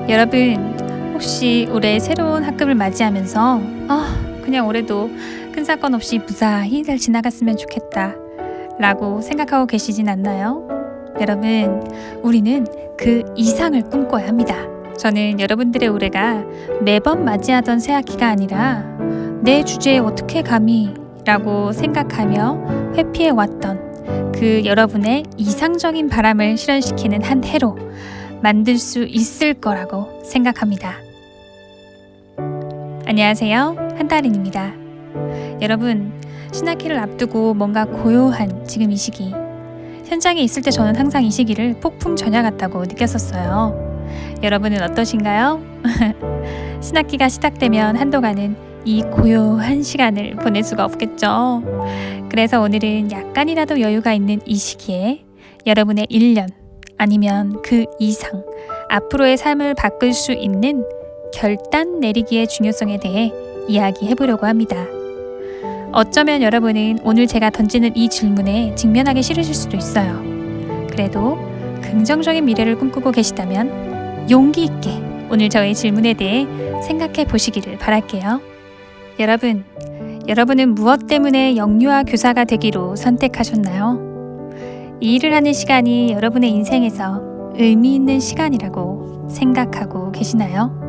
여러분, 혹시 올해 새로운 학급을 맞이하면서 그냥 올해도 큰 사건 없이 무사히 잘 지나갔으면 좋겠다 라고 생각하고 계시진 않나요? 여러분, 우리는 그 이상을 꿈꿔야 합니다. 저는 여러분들의 올해가 매번 맞이하던 새학기가 아니라 내 주제에 어떻게 감히 라고 생각하며 회피해왔던 그 여러분의 이상적인 바람을 실현시키는 한 해로 만들 수 있을 거라고 생각합니다. 안녕하세요, 한다린입니다. 여러분, 신학기를 앞두고 뭔가 고요한 지금 이 시기, 현장에 있을 때 저는 항상 이 시기를 폭풍 전야 같다고 느꼈었어요. 여러분은 어떠신가요? 신학기가 시작되면 한동안은 이 고요한 시간을 보낼 수가 없겠죠. 그래서 오늘은 약간이라도 여유가 있는 이 시기에 여러분의 1년 아니면 그 이상 앞으로의 삶을 바꿀 수 있는 결단 내리기의 중요성에 대해 이야기해 보려고 합니다. 어쩌면 여러분은 오늘 제가 던지는 이 질문에 직면하기 싫으실 수도 있어요. 그래도 긍정적인 미래를 꿈꾸고 계시다면 용기 있게 오늘 저의 질문에 대해 생각해 보시기를 바랄게요. 여러분은 무엇 때문에 영유아 교사가 되기로 선택하셨나요? 이 일을 하는 시간이 여러분의 인생에서 의미 있는 시간이라고 생각하고 계시나요?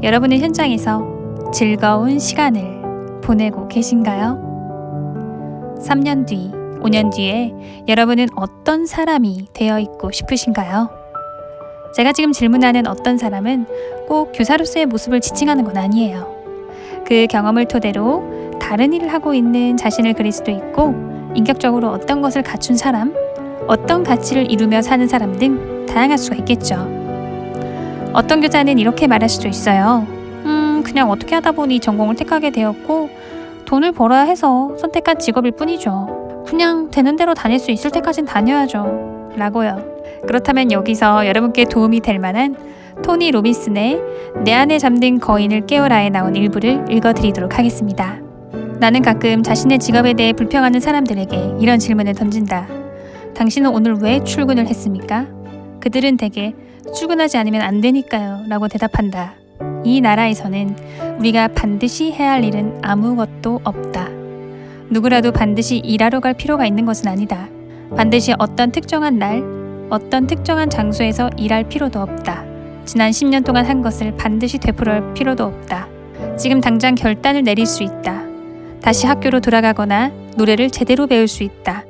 여러분은 현장에서 즐거운 시간을 보내고 계신가요? 3년 뒤, 5년 뒤에 여러분은 어떤 사람이 되어 있고 싶으신가요? 제가 지금 질문하는 어떤 사람은 꼭 교사로서의 모습을 지칭하는 건 아니에요. 그 경험을 토대로 다른 일을 하고 있는 자신을 그릴 수도 있고, 인격적으로 어떤 것을 갖춘 사람, 어떤 가치를 이루며 사는 사람 등 다양할 수가 있겠죠. 어떤 교사는 이렇게 말할 수도 있어요. 그냥 어떻게 하다 보니 전공을 택하게 되었고 돈을 벌어야 해서 선택한 직업일 뿐이죠. 그냥 되는 대로 다닐 수 있을 때까진 다녀야죠 라고요. 그렇다면 여기서 여러분께 도움이 될 만한 토니 로빈슨의 내 안에 잠든 거인을 깨워라에 나온 일부를 읽어드리도록 하겠습니다. 나는 가끔 자신의 직업에 대해 불평하는 사람들에게 이런 질문을 던진다. 당신은 오늘 왜 출근을 했습니까? 그들은 대개 출근하지 않으면 안 되니까요 라고 대답한다. 이 나라에서는 우리가 반드시 해야 할 일은 아무것도 없다. 누구라도 반드시 일하러 갈 필요가 있는 것은 아니다. 반드시 어떤 특정한 날, 어떤 특정한 장소에서 일할 필요도 없다. 지난 10년 동안 한 것을 반드시 되풀이할 필요도 없다. 지금 당장 결단을 내릴 수 있다. 다시 학교로 돌아가거나 노래를 제대로 배울 수 있다.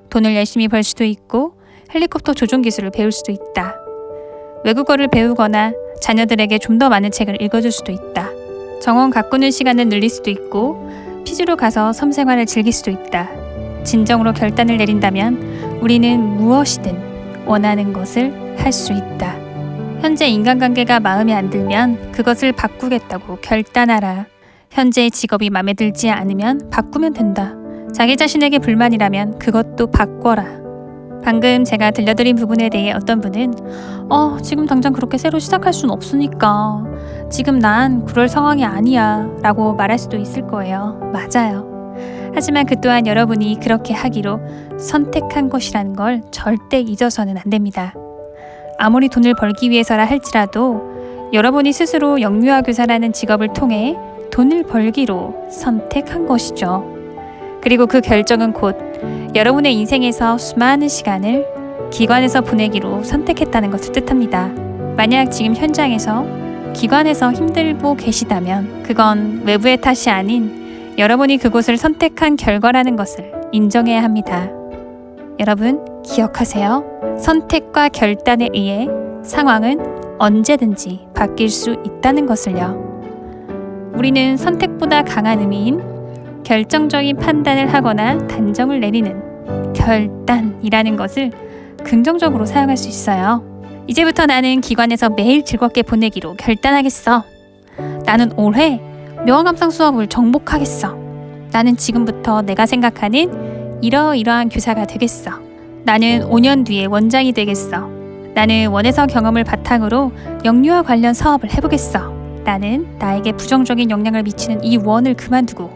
돈을 열심히 벌 수도 있고 헬리콥터 조종 기술을 배울 수도 있다. 외국어를 배우거나 자녀들에게 좀 더 많은 책을 읽어줄 수도 있다. 정원 가꾸는 시간을 늘릴 수도 있고 피지로 가서 섬 생활을 즐길 수도 있다. 진정으로 결단을 내린다면 우리는 무엇이든 원하는 것을 할 수 있다. 현재 인간관계가 마음에 안 들면 그것을 바꾸겠다고 결단하라. 현재의 직업이 마음에 들지 않으면 바꾸면 된다. 자기 자신에게 불만이라면 그것도 바꿔라. 방금 제가 들려드린 부분에 대해 어떤 분은 지금 당장 그렇게 새로 시작할 순 없으니까 지금 난 그럴 상황이 아니야 라고 말할 수도 있을 거예요. 맞아요. 하지만 그 또한 여러분이 그렇게 하기로 선택한 것이라는 걸 절대 잊어서는 안 됩니다. 아무리 돈을 벌기 위해서라 할지라도 여러분이 스스로 영유아 교사라는 직업을 통해 돈을 벌기로 선택한 것이죠. 그리고 그 결정은 곧 여러분의 인생에서 수많은 시간을 기관에서 보내기로 선택했다는 것을 뜻합니다. 만약 지금 현장에서 기관에서 힘들고 계시다면 그건 외부의 탓이 아닌 여러분이 그곳을 선택한 결과라는 것을 인정해야 합니다. 여러분, 기억하세요. 선택과 결단에 의해 상황은 언제든지 바뀔 수 있다는 것을요. 우리는 선택보다 강한 의미인 결정적인 판단을 하거나 단정을 내리는 결단이라는 것을 긍정적으로 사용할 수 있어요. 이제부터 나는 기관에서 매일 즐겁게 보내기로 결단하겠어. 나는 올해 명함상 수업을 정복하겠어. 나는 지금부터 내가 생각하는 이러이러한 교사가 되겠어. 나는 5년 뒤에 원장이 되겠어. 나는 원에서 경험을 바탕으로 영유아 관련 사업을 해보겠어. 나는 나에게 부정적인 영향을 미치는 이 원을 그만두고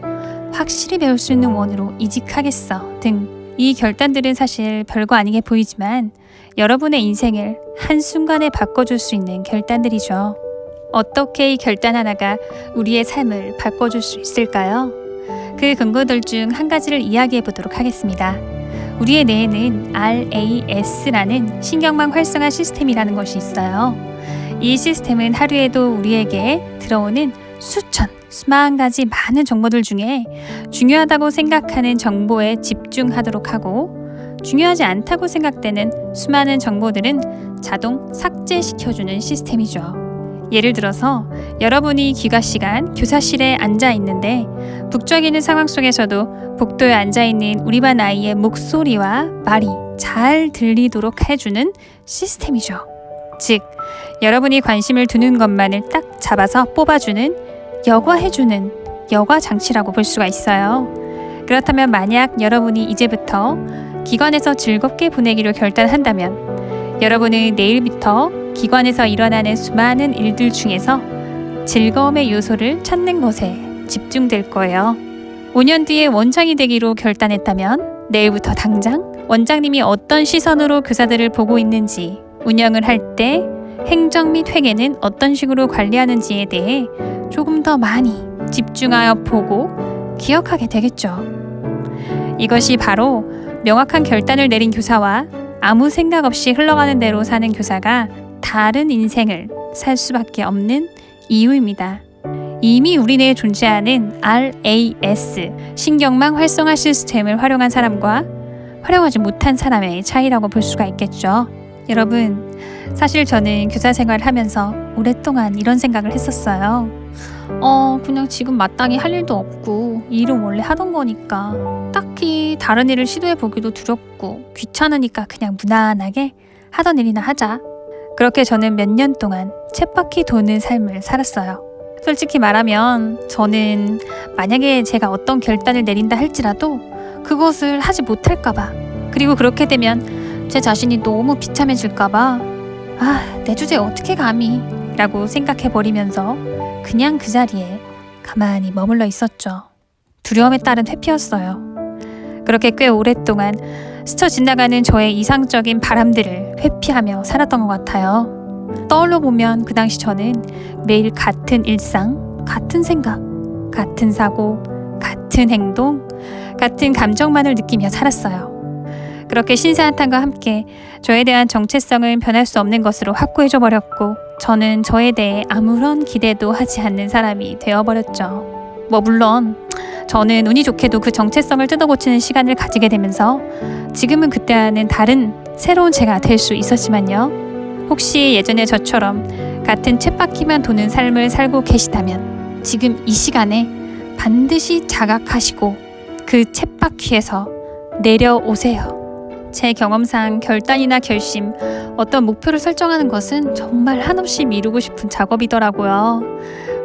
확실히 배울 수 있는 원으로 이직하겠어 등 이 결단들은 사실 별거 아니게 보이지만 여러분의 인생을 한순간에 바꿔줄 수 있는 결단들이죠. 어떻게 이 결단 하나가 우리의 삶을 바꿔줄 수 있을까요? 그 근거들 중 한 가지를 이야기해 보도록 하겠습니다. 우리의 뇌에는 RAS라는 신경망 활성화 시스템이라는 것이 있어요. 이 시스템은 하루에도 우리에게 들어오는 수만 가지 많은 정보들 중에 중요하다고 생각하는 정보에 집중하도록 하고 중요하지 않다고 생각되는 수많은 정보들은 자동 삭제시켜주는 시스템이죠. 예를 들어서 여러분이 귀가 시간 교사실에 앉아 있는데 북적이는 상황 속에서도 복도에 앉아 있는 우리 반 아이의 목소리와 말이 잘 들리도록 해주는 시스템이죠. 즉, 여러분이 관심을 두는 것만을 딱 잡아서 뽑아주는 여과해주는 여과 장치라고 볼 수가 있어요. 그렇다면 만약 여러분이 이제부터 기관에서 즐겁게 보내기로 결단한다면 여러분은 내일부터 기관에서 일어나는 수많은 일들 중에서 즐거움의 요소를 찾는 것에 집중될 거예요. 5년 뒤에 원장이 되기로 결단했다면 내일부터 당장 원장님이 어떤 시선으로 교사들을 보고 있는지, 운영을 할 때 행정 및 회계는 어떤 식으로 관리하는지에 대해 조금 더 많이 집중하여 보고 기억하게 되겠죠. 이것이 바로 명확한 결단을 내린 교사와 아무 생각 없이 흘러가는 대로 사는 교사가 다른 인생을 살 수밖에 없는 이유입니다. 이미 우리 내에 존재하는 RAS, 신경망 활성화 시스템을 활용한 사람과 활용하지 못한 사람의 차이라고 볼 수가 있겠죠. 여러분, 사실 저는 교사 생활을 하면서 오랫동안 이런 생각을 했었어요. 그냥 지금 마땅히 할 일도 없고 일은 원래 하던 거니까 딱히 다른 일을 시도해 보기도 두렵고 귀찮으니까 그냥 무난하게 하던 일이나 하자. 그렇게 저는 몇 년 동안 쳇바퀴 도는 삶을 살았어요. 솔직히 말하면 저는 만약에 제가 어떤 결단을 내린다 할지라도 그것을 하지 못할까봐, 그리고 그렇게 되면 제 자신이 너무 비참해질까봐 내 주제에 어떻게 감히 라고 생각해버리면서 그냥 그 자리에 가만히 머물러 있었죠. 두려움에 따른 회피였어요. 그렇게 꽤 오랫동안 스쳐 지나가는 저의 이상적인 바람들을 회피하며 살았던 것 같아요. 떠올려 보면 그 당시 저는 매일 같은 일상, 같은 생각, 같은 사고, 같은 행동, 같은 감정만을 느끼며 살았어요. 그렇게 신세한탄과 함께 저에 대한 정체성은 변할 수 없는 것으로 확고해져 버렸고 저는 저에 대해 아무런 기대도 하지 않는 사람이 되어버렸죠. 물론 저는 운이 좋게도 그 정체성을 뜯어고치는 시간을 가지게 되면서 지금은 그때와는 다른 새로운 제가 될 수 있었지만요. 혹시 예전에 저처럼 같은 쳇바퀴만 도는 삶을 살고 계시다면 지금 이 시간에 반드시 자각하시고 그 쳇바퀴에서 내려오세요. 제 경험상 결단이나 결심, 어떤 목표를 설정하는 것은 정말 한없이 미루고 싶은 작업이더라고요.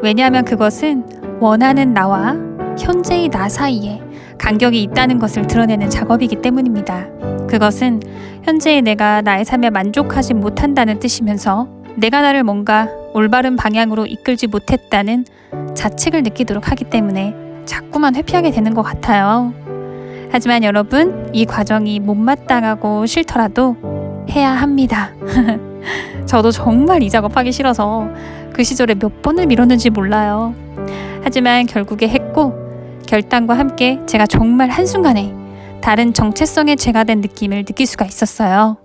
왜냐하면 그것은 원하는 나와 현재의 나 사이에 간격이 있다는 것을 드러내는 작업이기 때문입니다. 그것은 현재의 내가 나의 삶에 만족하지 못한다는 뜻이면서 내가 나를 뭔가 올바른 방향으로 이끌지 못했다는 자책을 느끼도록 하기 때문에 자꾸만 회피하게 되는 것 같아요. 하지만 여러분, 이 과정이 못마땅하고 싫더라도 해야 합니다. 저도 정말 이 작업하기 싫어서 그 시절에 몇 번을 미뤘는지 몰라요. 하지만 결국에 했고 결단과 함께 제가 정말 한순간에 다른 정체성의 제가 된 느낌을 느낄 수가 있었어요.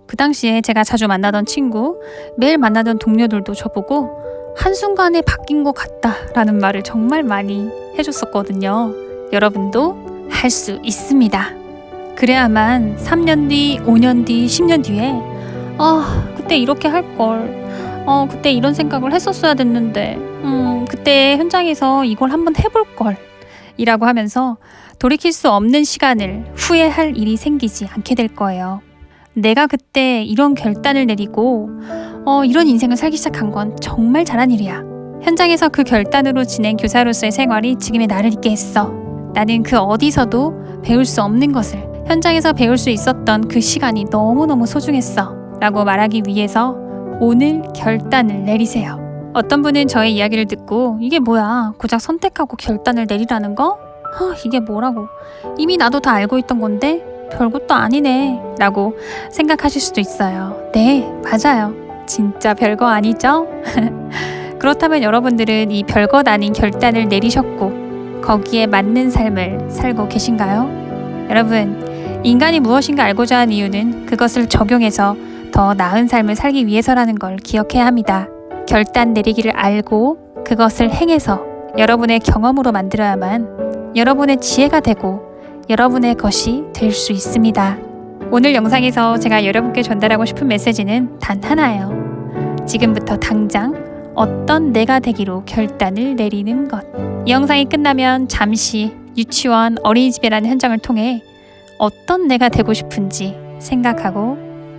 그 당시에 제가 자주 만나던 친구, 매일 만나던 동료들도 저보고 한순간에 바뀐 것 같다라는 말을 정말 많이 해줬었거든요. 여러분도 할 수 있습니다. 그래야만 3년 뒤, 5년 뒤, 10년 뒤에 그때 이렇게 할걸, 그때 이런 생각을 했었어야 됐는데 그때 현장에서 이걸 한번 해볼걸 이라고 하면서 돌이킬 수 없는 시간을 후회할 일이 생기지 않게 될 거예요. 내가 그때 이런 결단을 내리고 이런 인생을 살기 시작한 건 정말 잘한 일이야. 현장에서 그 결단으로 지낸 교사로서의 생활이 지금의 나를 있게 했어. 나는 그 어디서도 배울 수 없는 것을 현장에서 배울 수 있었던 그 시간이 너무너무 소중했어 라고 말하기 위해서 오늘 결단을 내리세요. 어떤 분은 저의 이야기를 듣고 이게 뭐야, 고작 선택하고 결단을 내리라는 거? 이게 뭐라고, 이미 나도 다 알고 있던 건데 별것도 아니네 라고 생각하실 수도 있어요. 네, 맞아요. 진짜 별거 아니죠? 그렇다면 여러분들은 이 별것 아닌 결단을 내리셨고 거기에 맞는 삶을 살고 계신가요? 여러분, 인간이 무엇인가 알고자 한 이유는 그것을 적용해서 더 나은 삶을 살기 위해서라는 걸 기억해야 합니다. 결단 내리기를 알고 그것을 행해서 여러분의 경험으로 만들어야만 여러분의 지혜가 되고 여러분의 것이 될 수 있습니다. 오늘 영상에서 제가 여러분께 전달하고 싶은 메시지는 단 하나예요. 지금부터 당장 어떤 내가 되기로 결단을 내리는 것. 이 영상이 끝나면 잠시 유치원, 어린이집이라는 현장을 통해 어떤 내가 되고 싶은지 생각하고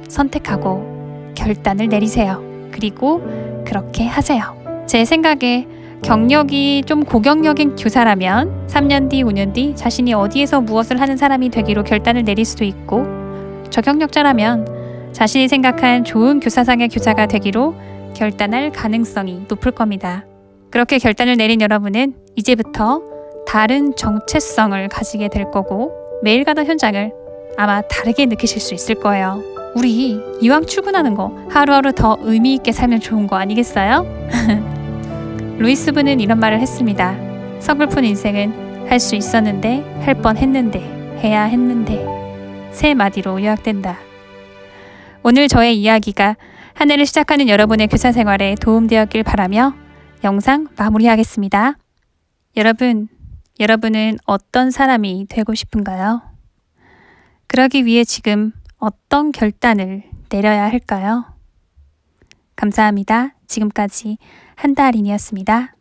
선택하고 결단을 내리세요. 그리고 그렇게 하세요. 제 생각에 경력이 좀 고경력인 교사라면 3년 뒤, 5년 뒤 자신이 어디에서 무엇을 하는 사람이 되기로 결단을 내릴 수도 있고, 저경력자라면 자신이 생각한 좋은 교사상의 교사가 되기로 결단할 가능성이 높을 겁니다. 그렇게 결단을 내린 여러분은 이제부터 다른 정체성을 가지게 될 거고 매일 가던 현장을 아마 다르게 느끼실 수 있을 거예요. 우리 이왕 출근하는 거 하루하루 더 의미 있게 살면 좋은 거 아니겠어요? 루이스 분은 이런 말을 했습니다. 서글픈 인생은 할 수 있었는데, 할 뻔했는데, 해야 했는데, 세 마디로 요약된다. 오늘 저의 이야기가 한 해를 시작하는 여러분의 교사 생활에 도움되었길 바라며 영상 마무리하겠습니다. 여러분은 어떤 사람이 되고 싶은가요? 그러기 위해 지금 어떤 결단을 내려야 할까요? 감사합니다. 지금까지 한다린이었습니다.